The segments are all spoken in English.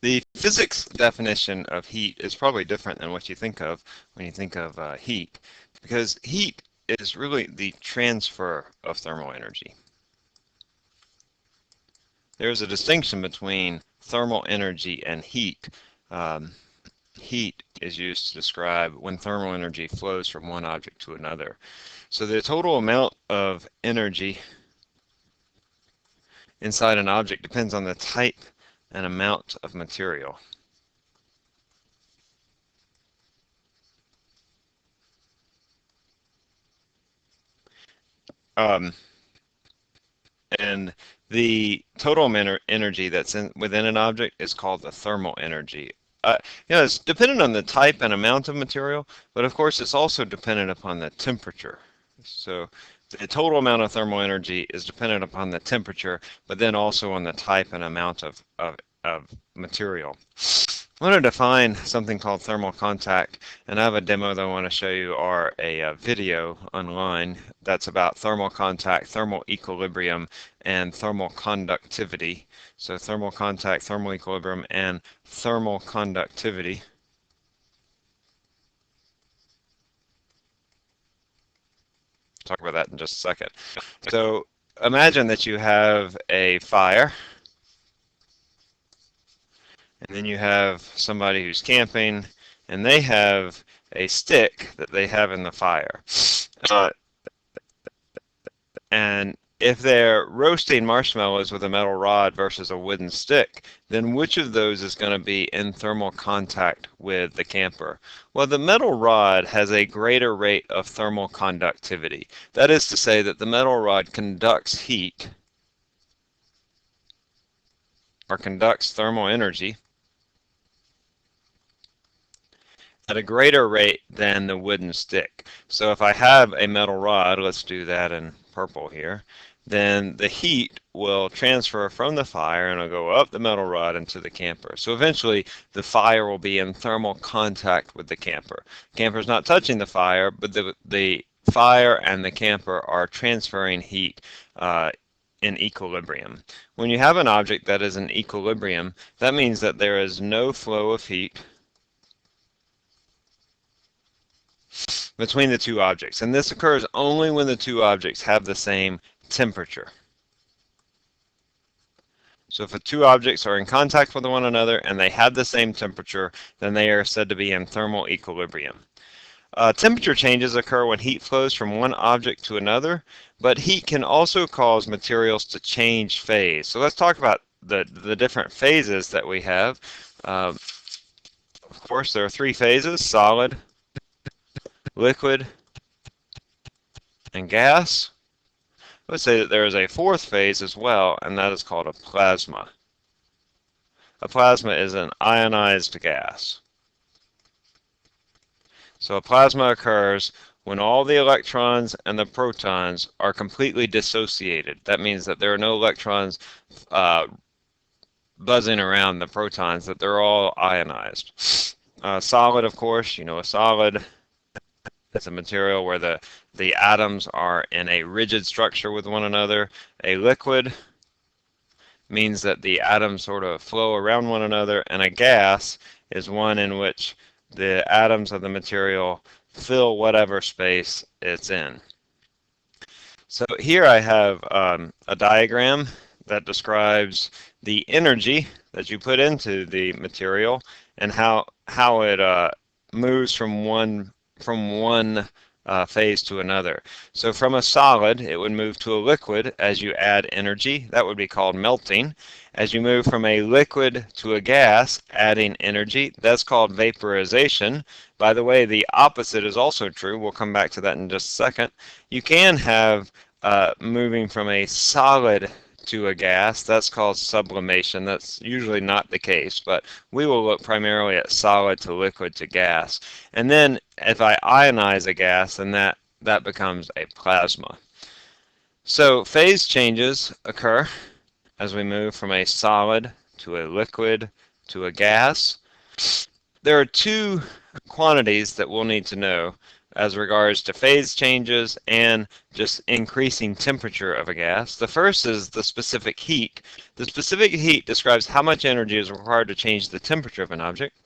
The physics definition of heat is probably different than what you think of when you think of heat, because heat is really the transfer of thermal energy. There's a distinction between thermal energy and heat. Um, Heat is used to describe when thermal energy flows from one object to another. So the total amount of energy inside an object depends on the type and amount of material. Um, and the total energy that's within an object is called the thermal energy. It's dependent on the type and amount of material, but of course it's also dependent upon the temperature. So the total amount of thermal energy is dependent upon the temperature, but then also on the type and amount of material. I want to define something called thermal contact, and I have a demo that I want to show you, or a video online that's about thermal contact, thermal equilibrium, and thermal conductivity. So thermal contact, thermal equilibrium, and thermal conductivity. Talk about that in just a second. So imagine that you have a fire, and then you have somebody who's camping, and they have a stick that they have in the fire. Uh, and if they're roasting marshmallows with a metal rod versus a wooden stick, then which of those is going to be in thermal contact with the camper? Well, the metal rod has a greater rate of thermal conductivity. That is to say that the metal rod conducts heat, or conducts thermal energy, at a greater rate than the wooden stick. So if I have a metal rod, let's do that in purple here, then the heat will transfer from the fire and it'll go up the metal rod into the camper. So eventually the fire will be in thermal contact with the camper. Camper's not touching the fire, but the fire and the camper are transferring heat in equilibrium. When you have an object that is in equilibrium, that means that there is no flow of heat between the two objects. And this occurs only when the two objects have the same temperature. So if the two objects are in contact with one another and they have the same temperature, then they are said to be in thermal equilibrium. Temperature changes occur when heat flows from one object to another, but heat can also cause materials to change phase. So let's talk about the different phases that we have. Of course, there are three phases: solid, liquid, and gas. Let's say that there is a fourth phase as well, and that is called a plasma. A plasma is an ionized gas. So a plasma occurs when all the electrons and the protons are completely dissociated. That means that there are no electrons buzzing around the protons, that they're all ionized. Solid, of course, a solid is a material where the atoms are in a rigid structure with one another. A liquid means that the atoms sort of flow around one another, and a gas is one in which the atoms of the material fill whatever space it's in. So here I have a diagram that describes the energy that you put into the material and how it moves from one phase to another. So from a solid, it would move to a liquid as you add energy. That would be called melting. As you move from a liquid to a gas, adding energy, that's called vaporization. By the way, the opposite is also true. We'll come back to that in just a second. You can have moving from a solid to a gas. That's called sublimation. That's usually not the case, but we will look primarily at solid to liquid to gas. And then if I ionize a gas, then that becomes a plasma. So phase changes occur as we move from a solid to a liquid to a gas. There are two quantities that we'll need to know as regards to phase changes and just increasing temperature of a gas. The first is the specific heat. The specific heat describes how much energy is required to change the temperature of an object.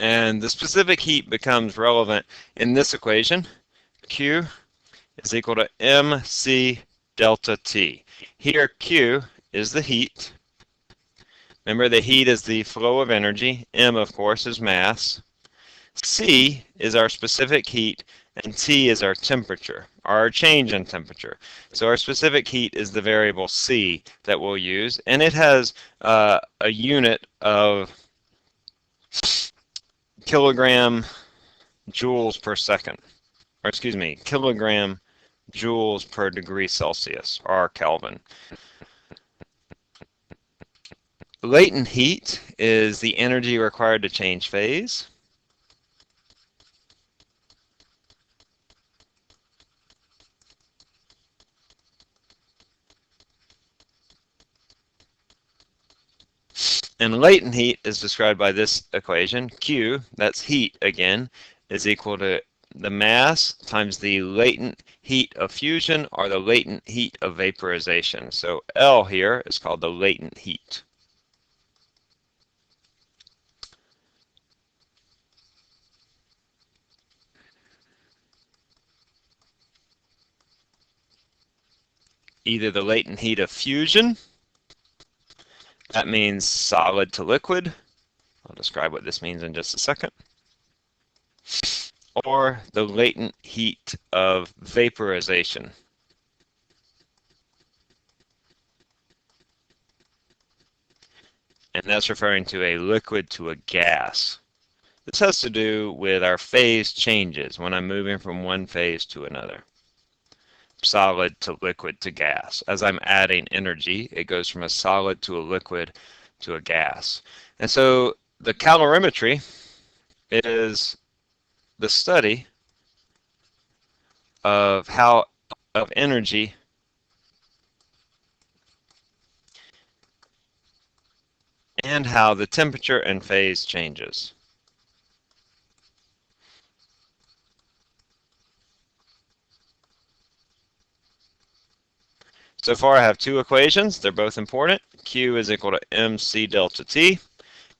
And the specific heat becomes relevant in this equation. Q is equal to mc delta T. Here Q is the heat. Remember, the heat is the flow of energy. M, of course, is mass. C is our specific heat, and T is our temperature, our change in temperature. So our specific heat is the variable C that we'll use, and it has a unit of kilogram joules per second, or excuse me, kilogram joules per degree Celsius, or Kelvin. Latent heat is the energy required to change phase. And latent heat is described by this equation. Q, that's heat again, is equal to the mass times the latent heat of fusion or the latent heat of vaporization. So L here is called the latent heat. Either the latent heat of fusion, that means solid to liquid. I'll describe what this means in just a second. Or the latent heat of vaporization. And that's referring to a liquid to a gas. This has to do with our phase changes when I'm moving from one phase to another. Solid to liquid to gas. As I'm adding energy, it goes from a solid to a liquid to a gas. And so the calorimetry is the study of energy and how the temperature and phase changes. So far I have two equations. They're both important. Q is equal to mc delta T,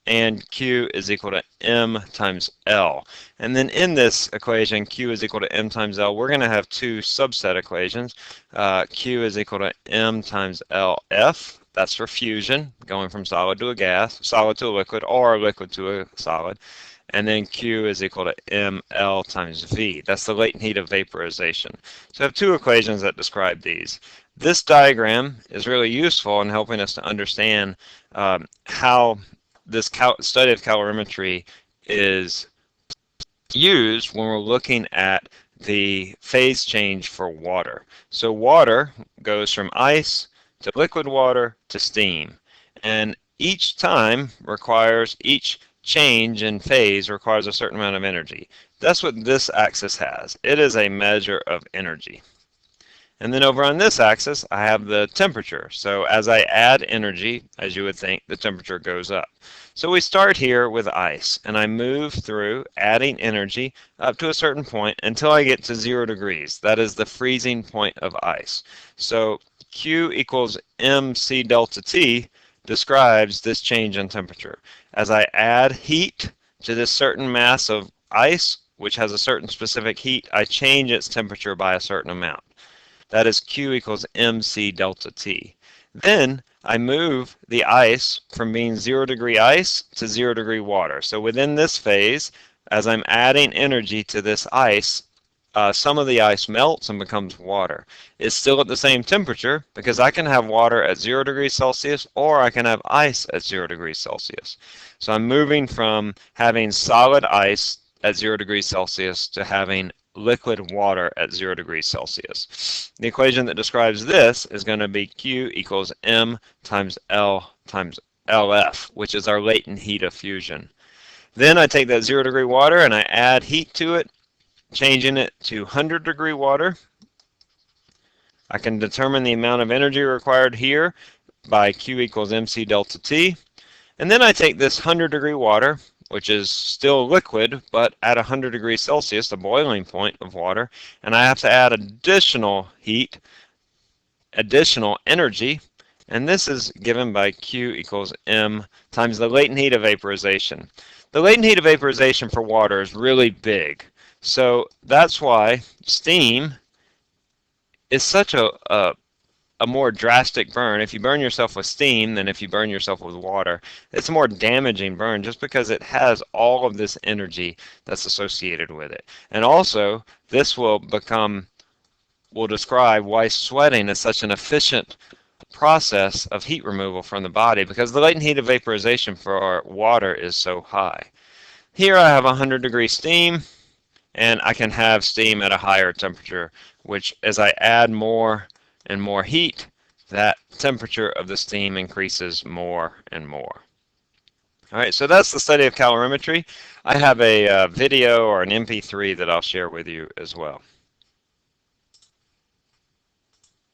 and Q is equal to M times L. And then in this equation, Q is equal to M times L, we're going to have two subset equations. Q is equal to M times LF. That's for fusion, going from solid to a gas, solid to a liquid, or a liquid to a solid. And then Q is equal to ML times V. That's the latent heat of vaporization. So I have two equations that describe these. This diagram is really useful in helping us to understand how this study of calorimetry is used when we're looking at the phase change for water. So water goes from ice to liquid water to steam. And each change in phase requires a certain amount of energy. That's what this axis has. It is a measure of energy. And then over on this axis, I have the temperature. So as I add energy, as you would think, the temperature goes up. So we start here with ice, and I move through adding energy up to a certain point until I get to 0 degrees. That is the freezing point of ice. So Q equals mc delta T describes this change in temperature. As I add heat to this certain mass of ice, which has a certain specific heat, I change its temperature by a certain amount. That is Q equals mc delta T. Then I move the ice from being 0 degree ice to 0 degree water. So within this phase, as I'm adding energy to this ice, some of the ice melts and becomes water. It's still at the same temperature because I can have water at 0 degrees Celsius or I can have ice at 0 degrees Celsius. So I'm moving from having solid ice at 0 degrees Celsius to having liquid water at 0 degrees Celsius. The equation that describes this is going to be Q equals M times L times LF, which is our latent heat of fusion. Then I take that 0 degree water and I add heat to it, changing it to 100-degree water. I can determine the amount of energy required here by Q equals MC delta T. And then I take this 100-degree water, which is still liquid, but at 100 degrees Celsius, the boiling point of water, and I have to add additional heat, additional energy, and this is given by Q equals M times the latent heat of vaporization. The latent heat of vaporization for water is really big, so that's why steam is such a more drastic burn. If you burn yourself with steam than if you burn yourself with water, it's a more damaging burn just because it has all of this energy that's associated with it. And also, this will describe why sweating is such an efficient process of heat removal from the body, because the latent heat of vaporization for water is so high. Here I have 100-degree steam, and I can have steam at a higher temperature, which as I add more and more heat, that temperature of the steam increases more and more. All right, so that's the study of calorimetry. I have a video or an MP3 that I'll share with you as well.